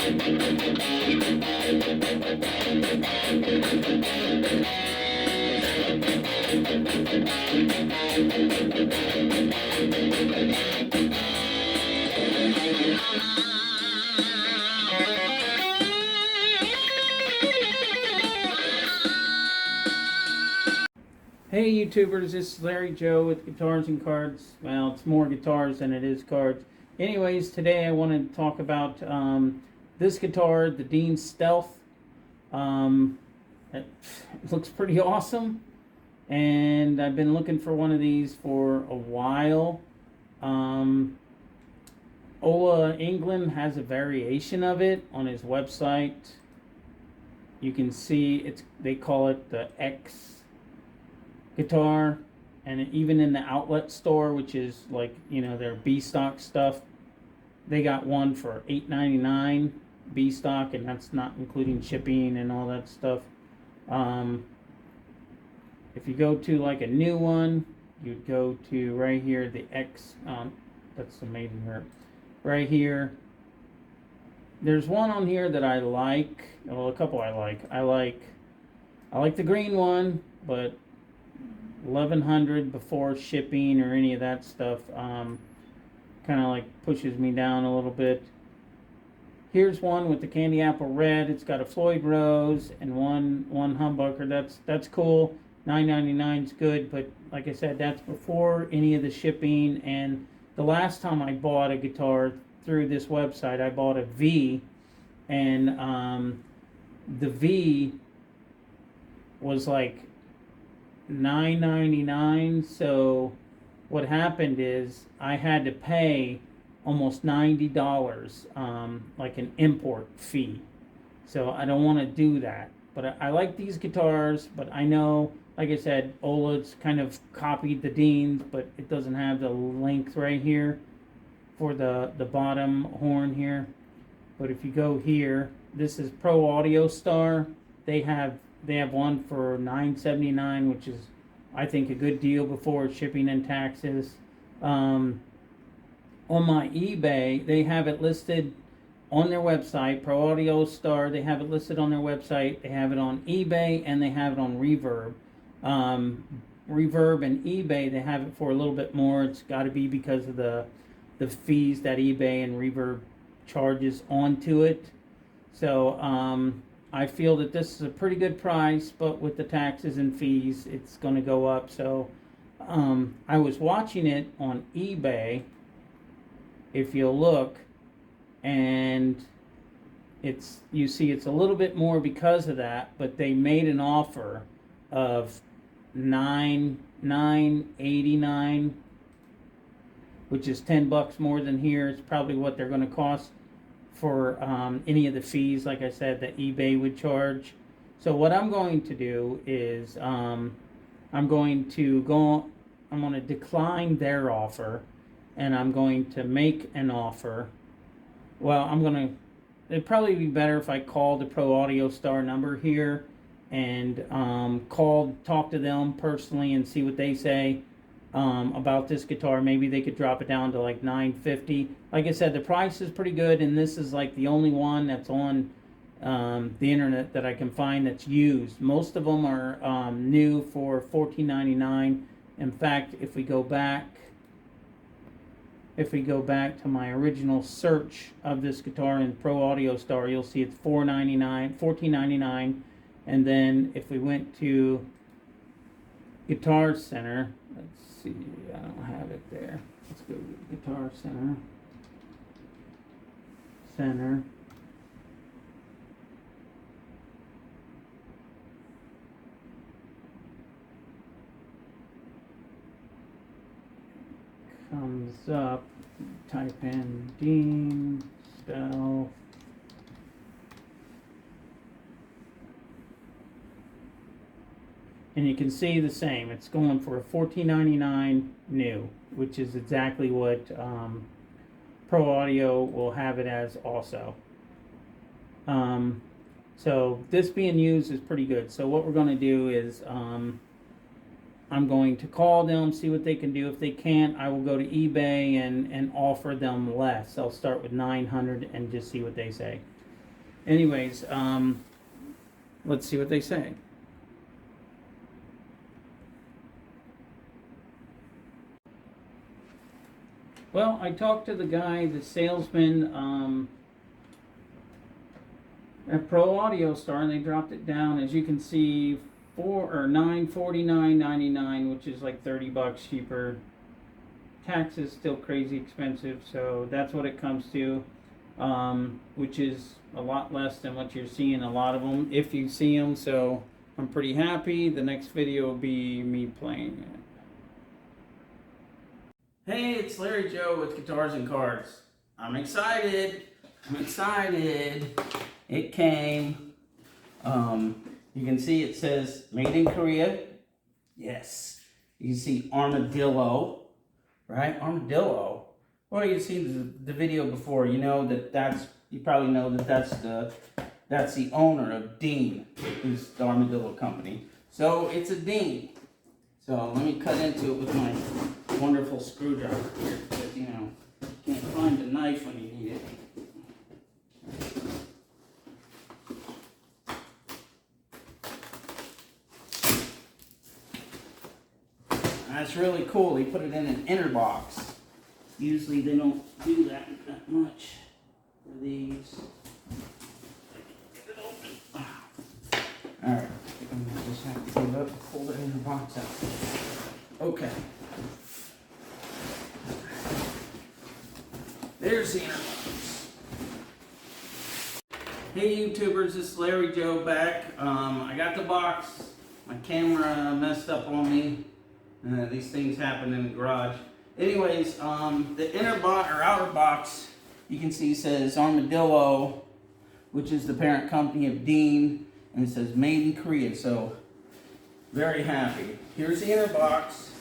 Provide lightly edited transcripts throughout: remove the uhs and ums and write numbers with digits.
Hey YouTubers, this is Larry Joe with Guitars and Cards. Well, it's more guitars than it is cards. Anyways, today I wanted to talk about this guitar, the Dean Stealth. It looks pretty awesome, and I've been looking for one of these for a while. Ola England has a variation of it on his website. You can see they call it the X guitar, and even in the outlet store, which is like, you know, their B stock stuff, they got one for $8.99 B stock, and that's not including shipping and all that stuff. If you go to like a new one, you'd go to right here, the X, that's the Maidenhead right here. There's one on here that I like, well, a couple I like. I like the green one, but 1100 before shipping or any of that stuff kind of like pushes me down a little bit. Here's one with the candy apple red. It's got a Floyd Rose and one humbucker. That's cool. $9.99 is good, but like I said, that's before any of the shipping. And the last time I bought a guitar through this website, I bought a V, and the V was like $9.99. So what happened is I had to pay almost $90 like an import fee. So I don't want to do that, but I like these guitars. But I know, like I said, Ola's kind of copied the Dean's, but it doesn't have the length right here for the bottom horn here. But if you go here, this is Pro Audio Star. They have one for $9.79, which is, I think, a good deal before shipping and taxes. On my eBay, they have it listed on their website, Pro Audio Star. They have it listed on their website. They have it on eBay, and they have it on Reverb. Reverb and eBay, they have it for a little bit more. It's got to be because of the fees that eBay and Reverb charges onto it. So I feel that this is a pretty good price, but with the taxes and fees, it's going to go up. So I was watching it on eBay, if you look, and you see it's a little bit more because of that, but they made an offer of $9.89, which is $10 more than here. It's probably what they're going to cost for any of the fees, like I said, that eBay would charge. So what I'm going to do is I'm going to decline their offer, and I'm going to make an offer. Well, it'd probably be better if I called the Pro Audio Star number here and talk to them personally and see what they say about this guitar. Maybe they could drop it down to like $9.50. Like I said, the price is pretty good, and this is like the only one that's on the internet that I can find that's used. Most of them are new for $14.99. In fact, if we go back to my original search of this guitar in Pro Audio Star, you'll see it's $14.99. And then if we went to Guitar Center, let's see, I don't have it there. Let's go to Guitar Center. Comes up, type in Dean Stealth. And you can see the same. It's going for $14.99 new, which is exactly what Pro Audio will have it as also. So this being used is pretty good. So what we're going to do is I'm going to call them, see what they can do. If they can't, I will go to eBay and offer them less. I'll start with $900 and just see what they say. Anyways, let's see what they say. Well, I talked to the guy, the salesman, at Pro Audio Star, and they dropped it down, as you can see, $949.99, which is like $30 cheaper. Taxes still crazy expensive, so that's what it comes to, which is a lot less than what you're seeing a lot of them, if you see them. So I'm pretty happy. The next video will be me playing it. Hey, it's Larry Joe with Guitars and Cards. I'm excited. It came. You can see it says made in Korea. Yes. You can see armadillo, right? Armadillo. Well, you see the video before. You know you probably know that's the owner of Dean, who's the Armadillo company. So it's a Dean. So let me cut into it with my wonderful screwdriver here, because can't find a knife when you need it. That's really cool. They put it in an inner box. Usually they don't do that much for these. Alright, I'm gonna just have to give up and pull the inner box out. Okay. There's the inner box. Hey YouTubers, this is Larry Joe back. I got the box. My camera messed up on me. These things happen in the garage. Anyways, the inner box or outer box, you can see says Armadillo, which is the parent company of Dean, and it says made in Korea. So very happy. Here's the inner box.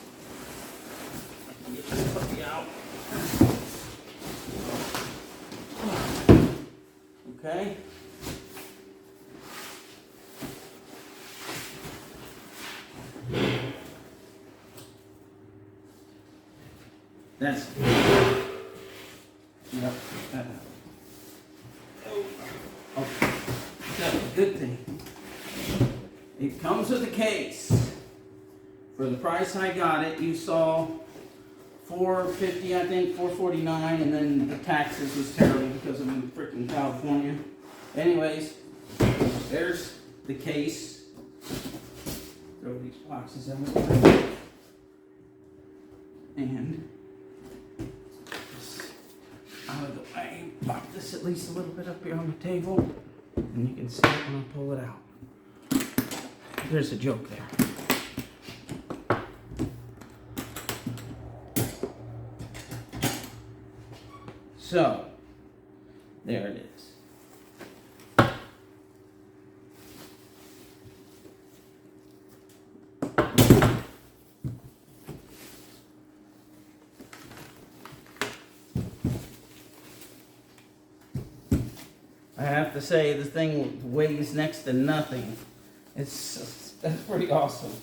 Get this puppy out. Okay. That's yep. Okay. That's a good thing. It comes with a case. For the price I got it, you saw $450, I think $449, and then the taxes was terrible because I'm in freaking California. Anyways, there's the case. Throw these boxes out. And out of the way, pop this at least a little bit up here on the table, and you can see it when I pull it out. There's a joke there. So, there it is. I have to say, this thing weighs next to nothing. That's pretty awesome.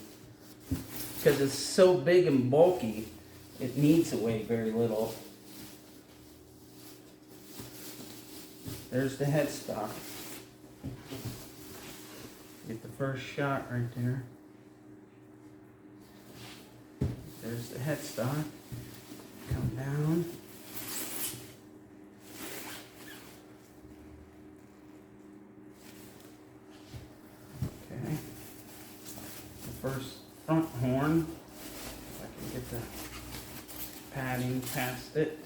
Because it's so big and bulky, it needs to weigh very little. There's the headstock. Get the first shot right there. There's the headstock. Come down. Okay. The first front horn. If I can get the padding past it.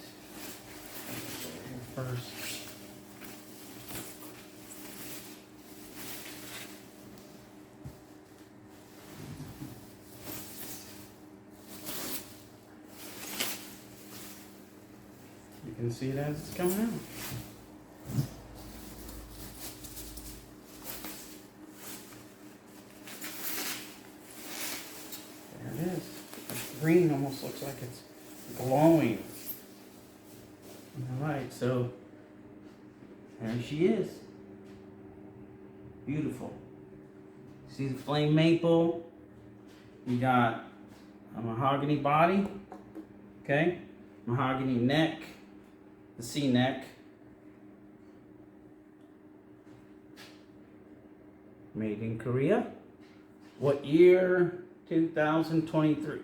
First. You can see it as it's coming out. There it is. The green almost looks like it's glowing. Alright, so there she is. Beautiful. See the flame maple? You got a mahogany body. Okay? Mahogany neck. The C neck. Made in Korea. What year? 2023.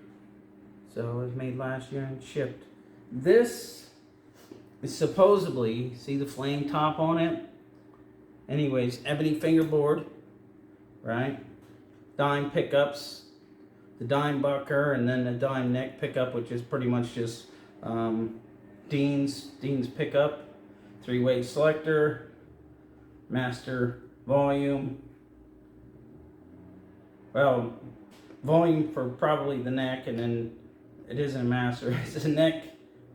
So it was made last year and shipped. This is supposedly, see the flame top on it? Anyways, ebony fingerboard, right? Dime pickups, the dime bucker, and then the dime neck pickup, which is pretty much just Dean's pickup. 3-way selector, master volume. Well, volume for probably the neck, and then it isn't a master, it's a neck.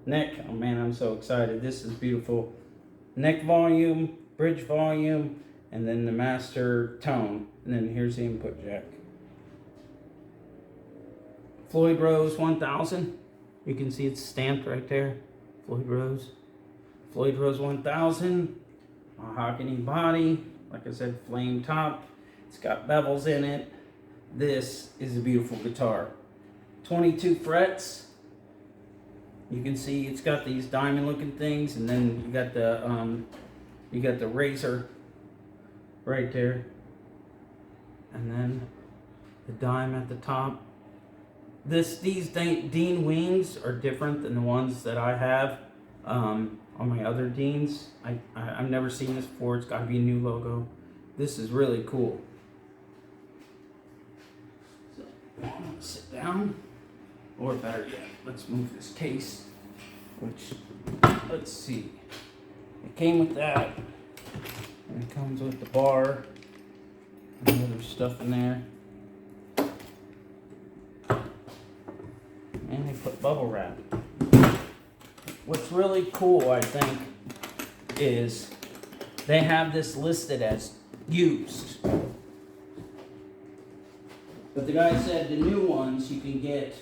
Oh man, I'm so excited. This is beautiful. Neck volume, bridge volume, and then the master tone. And then here's the input jack. Floyd Rose 1000. You can see it's stamped right there. Floyd Rose 1000. Mahogany body. Like I said, flame top. It's got bevels in it. This is a beautiful guitar. 22 frets. You can see it's got these diamond looking things, and then you got the razor right there, and then the dime at the top. These Dean wings are different than the ones that I have on my other Deans. I've never seen this before. It's got to be a new logo. This is really cool. So I'm gonna sit down, or better yet, let's move this case. Which, let's see. It came with that, and it comes with the bar and other stuff in there. And they put bubble wrap. What's really cool, I think, is they have this listed as used. But the guy said the new ones you can get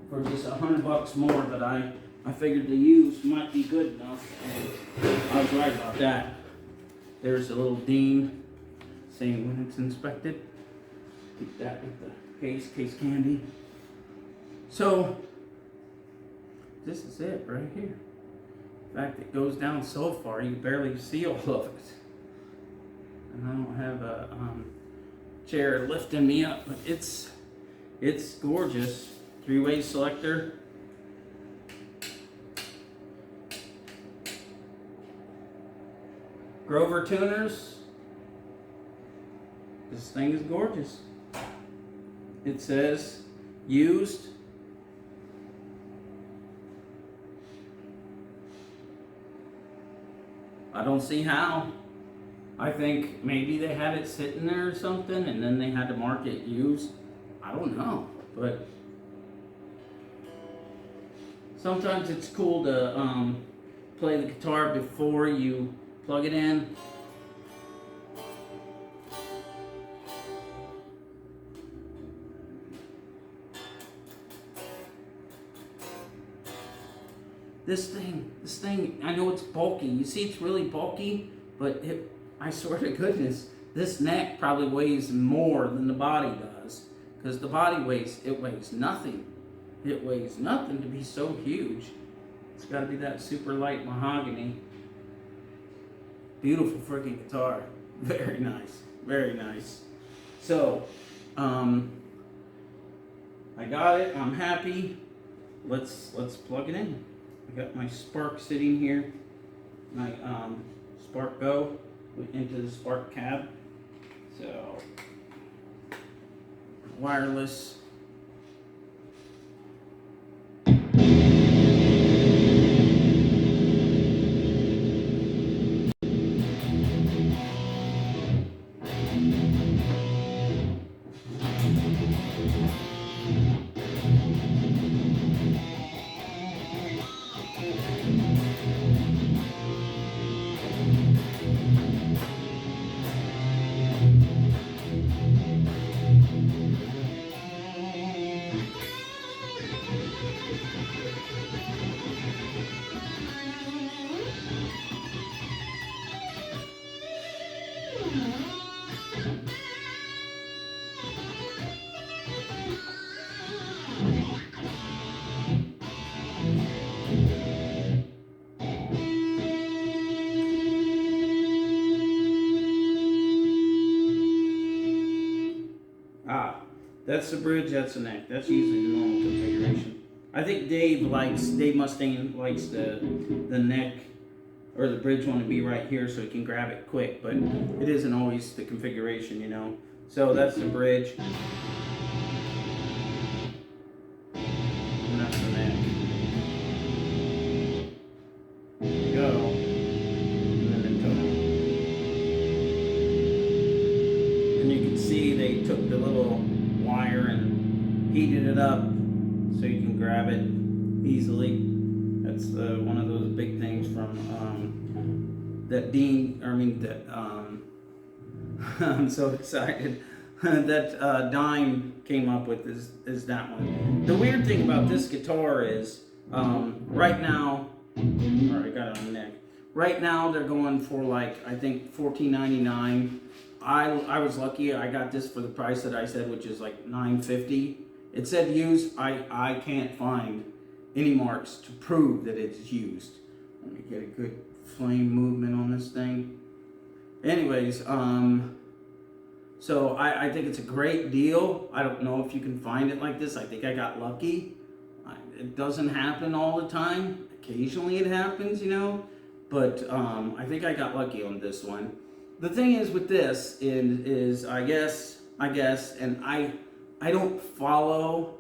for just $100 more, but I figured the used might be good enough, and I was right about that. There's a little Dean saying when it's inspected. Keep that with the case candy. So, this is it right here. In fact, it goes down so far you can barely see all of it. And I don't have a chair lifting me up, but it's gorgeous. 3-way selector. Grover tuners. This thing is gorgeous. It says used. I don't see how. I think maybe they had it sitting there or something, and then they had to mark it used. I don't know, but sometimes it's cool to play the guitar before you plug it in. This thing, I know it's bulky. You see it's really bulky, but I swear to goodness, this neck probably weighs more than the body does. Because the body weighs nothing. It weighs nothing to be so huge. It's got to be that super light mahogany. Beautiful freaking guitar. Very nice. Very nice. So, I got it. I'm happy. Let's plug it in. I got my Spark sitting here. My Spark Go into the Spark cab. So, wireless. That's the bridge, that's the neck. That's usually the normal configuration. I think Dave Mustaine likes the neck or the bridge one to be right here so he can grab it quick, but it isn't always the configuration, you know. So that's the bridge. And that's the neck. There you go. And then the toe. And you can see they took the little wire and heated it up so you can grab it easily. That's one of those big things from I'm so excited that Dime came up with is that one. The weird thing about this guitar is right now, or I got it on the neck. Right now they're going for like I think $14.99. I was lucky. I got this for the price that I said, which is like $9.50. It said used. I can't find any marks to prove that it's used. Let me get a good flame movement on this thing. Anyways, so I think it's a great deal. I don't know if you can find it like this. I think I got lucky. It doesn't happen all the time. Occasionally it happens, you know. But I think I got lucky on this one. The thing is with this is I guess, and I don't follow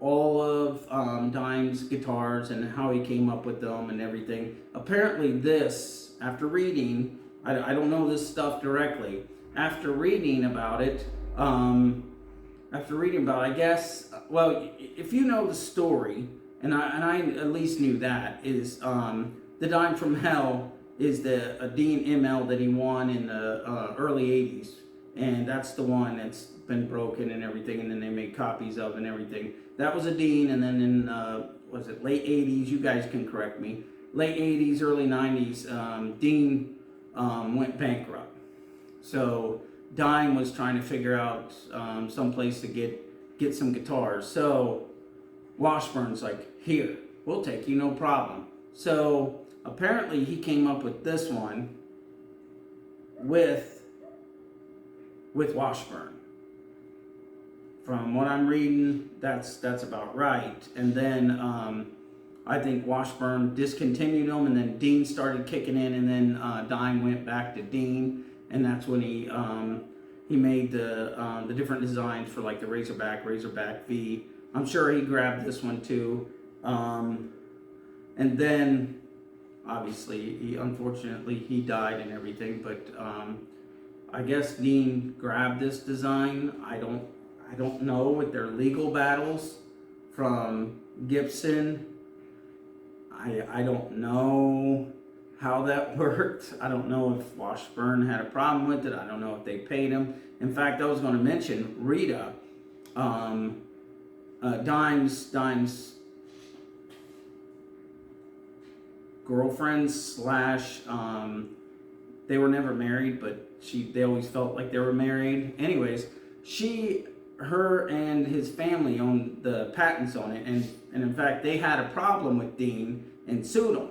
all of Dime's guitars and how he came up with them and everything. Apparently this, after reading, I don't know this stuff directly. After reading about it, I guess, well, if you know the story, and I at least knew that, is the Dime from Hell is a Dean ML that he won in the early 80s. And that's the one that's been broken and everything, and then they made copies of and everything. That was a Dean, and then in, was it late 80s, you guys can correct me, late 80s, early 90s, Dean went bankrupt. So Dime was trying to figure out some place to get some guitars. So Washburn's like, here, we'll take you, no problem. So apparently he came up with this one with Washburn. From what I'm reading, that's about right. And then I think Washburn discontinued them, and then Dean started kicking in, and then Dime went back to Dean, and that's when he made the different designs for like the Razorback V. I'm sure he grabbed this one too. And then obviously unfortunately he died and everything, but I guess Dean grabbed this design. I don't know with their legal battles from Gibson. I don't know how that worked. I don't know if Washburn had a problem with it. I don't know if they paid him. In fact, I was going to mention Rita, Dime's girlfriend slash, they were never married, but they always felt like they were married. Anyways, her and his family owned the patents on it, and in fact, they had a problem with Dean and sued him.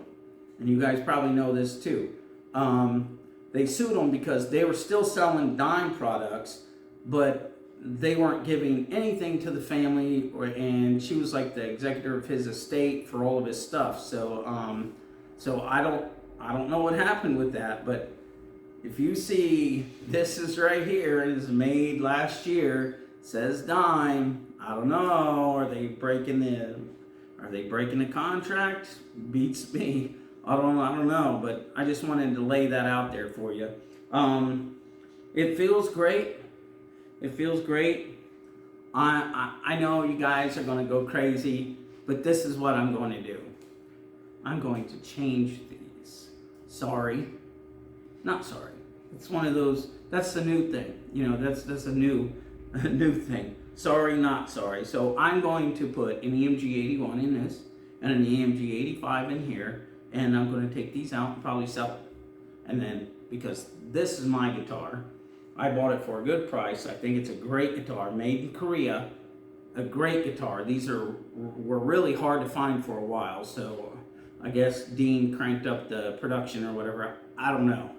And you guys probably know this too. They sued him because they were still selling Dime products, but they weren't giving anything to the family, and she was like the executor of his estate for all of his stuff. So, so I don't know what happened with that, but if you see this is right here, it is made last year, says Dime. I don't know. Are they breaking the contract? Beats me. I don't know, but I just wanted to lay that out there for you. It feels great. It feels great. I know you guys are going to go crazy, but this is what I'm going to do. I'm going to change these. Sorry. Not sorry. It's one of those, that's the new thing. You know, that's a new thing. Sorry, not sorry. So I'm going to put an EMG 81 in this and an EMG 85 in here, and I'm going to take these out and probably sell it. And then, because this is my guitar, I bought it for a good price. I think it's a great guitar, made in Korea. A great guitar. These were really hard to find for a while, so I guess Dean cranked up the production or whatever. I don't know.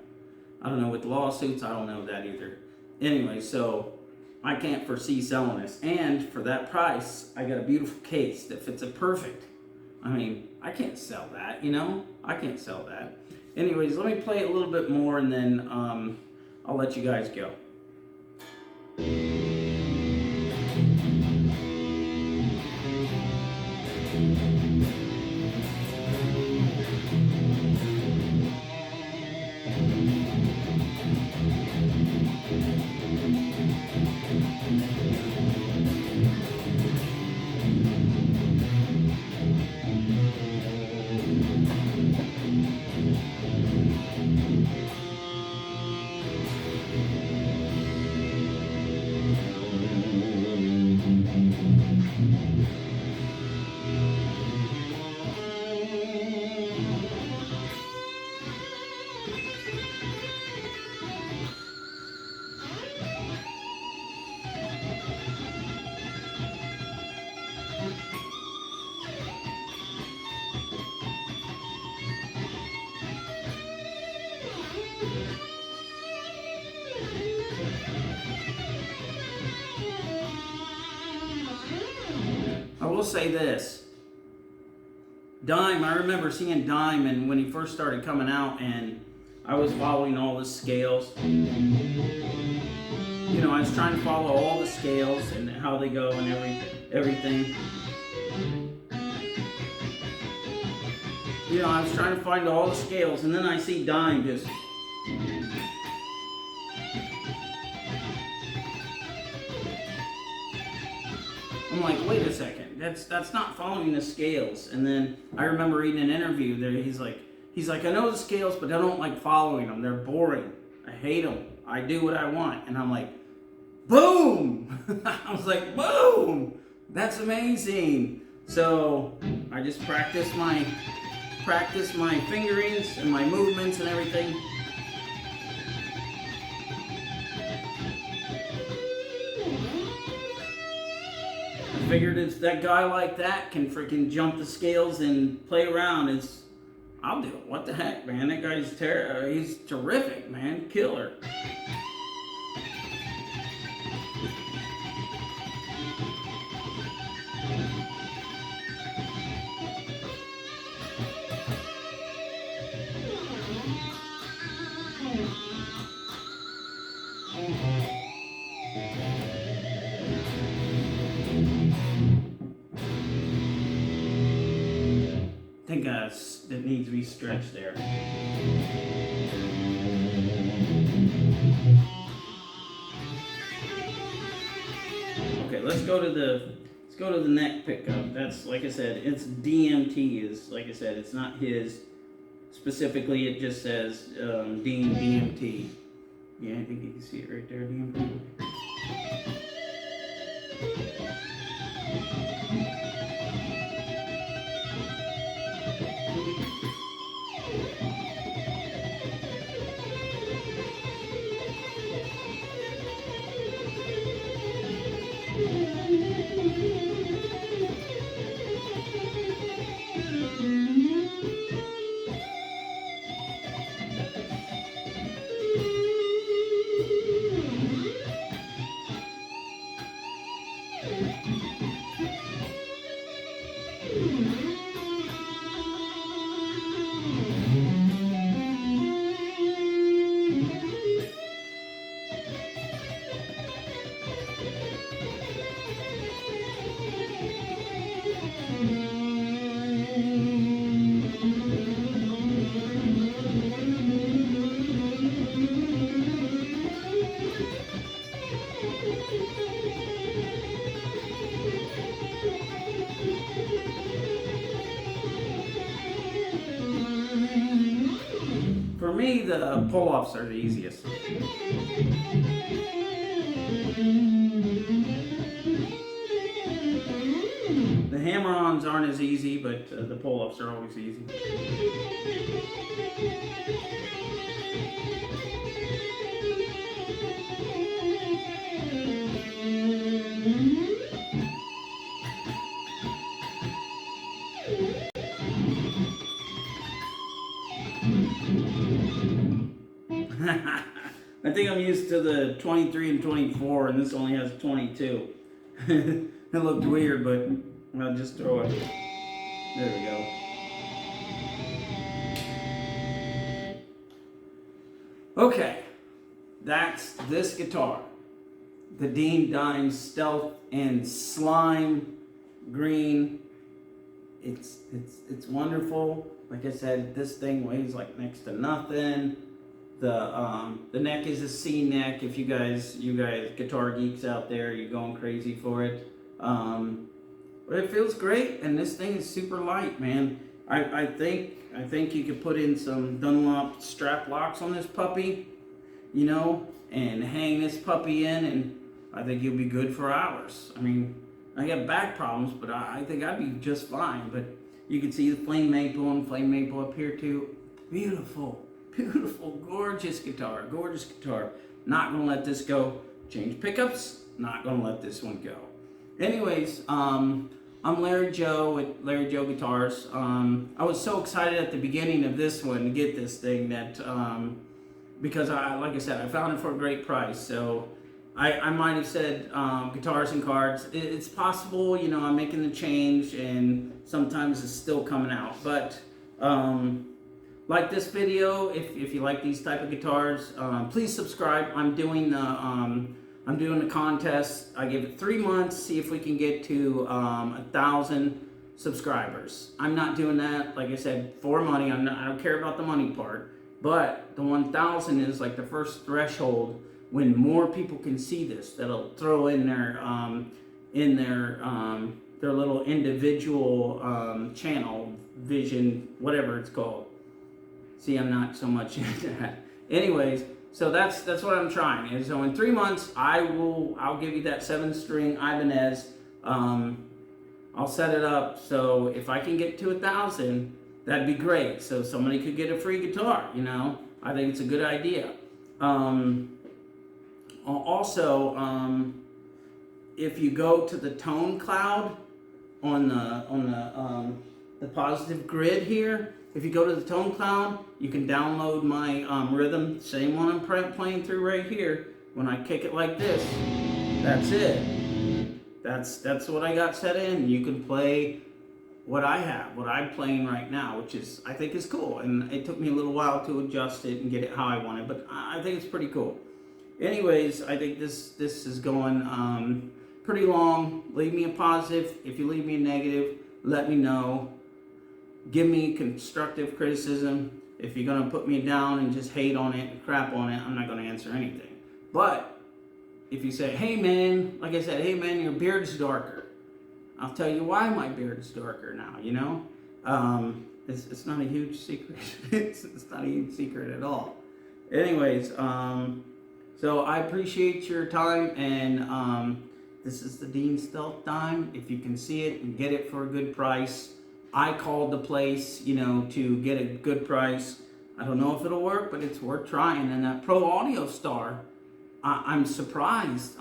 I don't know with lawsuits. I don't know that either. Anyway, so I can't foresee selling this. And for that price, I got a beautiful case that fits it perfect. I mean, I can't sell that, you know? I can't sell that. Anyways, let me play it a little bit more and then I'll let you guys go. I will say this. Dime, I remember seeing Dime and when he first started coming out, and I was following all the scales. You know, I was trying to follow all the scales and how they go and everything. You know, I was trying to find all the scales, and then I see Dime just... I'm like, wait a second, that's not following the scales. And then I remember reading an interview there. He's like, I know the scales, but I don't like following them. They're boring. I hate them. I do what I want. And I'm like, boom! I was like, boom! That's amazing. So I just practice my fingerings and my movements and everything. Figured if that guy like that can freaking jump the scales and play around, I'll do it. What the heck, man? That guy's he's terrific, man. Killer. I think that needs to be stretched there. Okay, let's go to the neck pickup. That's, like I said, it's DMT. Is, like I said, it's not his specifically. It just says Dean DMT. Yeah, I think you can see it right there, DMT. For me, the pull-offs are the easiest. The hammer-ons aren't as easy, but the pull-offs are always easy. I think I'm used to the 23 and 24, and this only has 22. It looked weird, but I'll just throw it. There we go. Okay, that's this guitar. The Dean Dime Stealth in slime green. It's wonderful. Like I said, this thing weighs like next to nothing. The neck is a C neck. If you guys guitar geeks out there, you're going crazy for it. But it feels great, and this thing is super light, man. I think you could put in some Dunlop strap locks on this puppy, you know, and hang this puppy in, and I think you'll be good for hours. I mean, I got back problems, but I think I'd be just fine. But you can see the flame maple up here too. Beautiful, beautiful, gorgeous guitar, gorgeous guitar. Not gonna let this go. Change pickups, not gonna let this one go. Anyways, I'm Larry Joe with Larry Joe Guitars. I was so excited at the beginning of this one to get this thing that, because like I said, I found it for a great price. So I might have said guitars and cards. It's possible, you know, I'm making the change and sometimes it's still coming out. But like this video, if you like these type of guitars, please subscribe. I'm doing the contest. I give it 3 months, see if we can get to 1,000 subscribers. I'm not doing that, like I said, for money. I don't care about the money part. But the 1,000 is like the first threshold when more people can see this. That'll throw in their little individual channel, vision, whatever it's called. See, I'm not so much into that. Anyways, so that's what I'm trying. And so in 3 months, I'll give you that 7-string Ibanez. I'll set it up. So if I can get to 1,000, that'd be great. So somebody could get a free guitar. You know, I think it's a good idea. Also, if you go to the Tone Cloud on the positive grid here. If you go to the Tone Cloud, you can download my rhythm, same one I'm playing through right here. When I kick it like this, that's it. That's what I got set in. You can play what I have, what I'm playing right now, which is, I think is cool. And it took me a little while to adjust it and get it how I want it, but I think it's pretty cool. Anyways, I think this is going pretty long. Leave me a positive. If you leave me a negative, let me know. Give me constructive criticism. If you're going to put me down and just hate on it and crap on it, I'm not going to answer anything. But if you say, hey man, like I said, hey man, your beard's darker, I'll tell you why my beard's darker now, you know? It's not a huge secret. it's not a huge secret at all. Anyways, so I appreciate your time, and this is the Dean Stealth Dime. If you can see it and get it for a good price, I called the place, you know, to get a good price. I don't know if it'll work, but it's worth trying. And that Pro Audio Star, I'm surprised.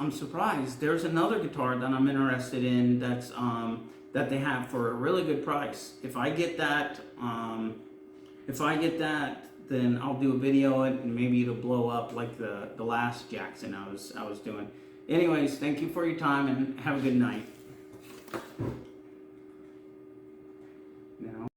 There's another guitar that I'm interested in that's that they have for a really good price. If I get that, then I'll do a video on it, and maybe it'll blow up like the last Jackson I was doing. Anyways, thank you for your time and have a good night. Now.